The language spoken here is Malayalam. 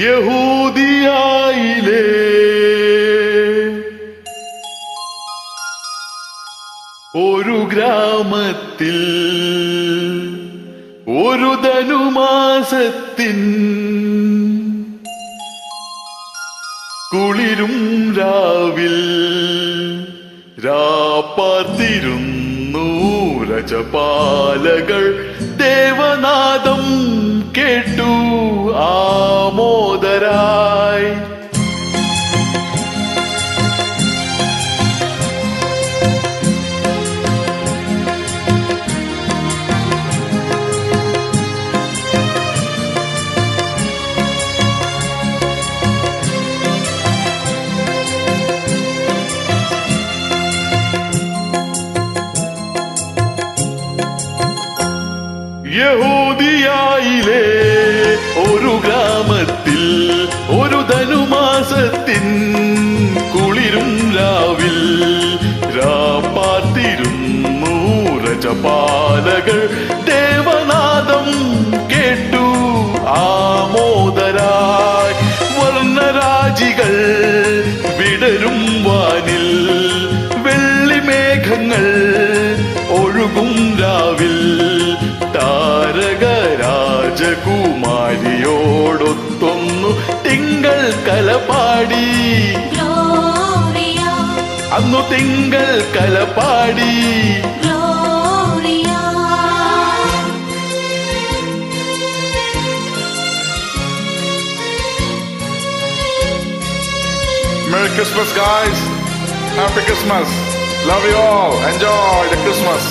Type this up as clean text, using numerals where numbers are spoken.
യഹൂദിയായിലെ ഒരു ഗ്രാമത്തിൽ ഒരു ധനുമാസത്തിൻ കുളിരും രാവിൽ രാപ്പാർത്തിരുന്നു രജപാലകൾ ദേവനാദം കേട്ടു ആമോദരായി. യഹൂദിയായിലെ ഒരു ഗ്രാമത്തിൽ ഒരു ധനുമാസത്തിൻ കുളിരും രാവിൽ രാപ്പാർത്തിരുന്നു രജപാലകൾ ദേവനാദം കേട്ടു ആമോദരായി. വർണ്ണരാജികൾ വിടരും വാനിൽ വെള്ളിമേഘങ്ങൾ ഒഴുകും രാവിൽ താരകരാജകുമാരിയോടൊത്തൊന്നു തിങ്കൾ കലപാടി. അന്നു തിങ്കൾ കലപാടി. Merry Christmas, guys. Happy Christmas. Love you all. Enjoy the Christmas.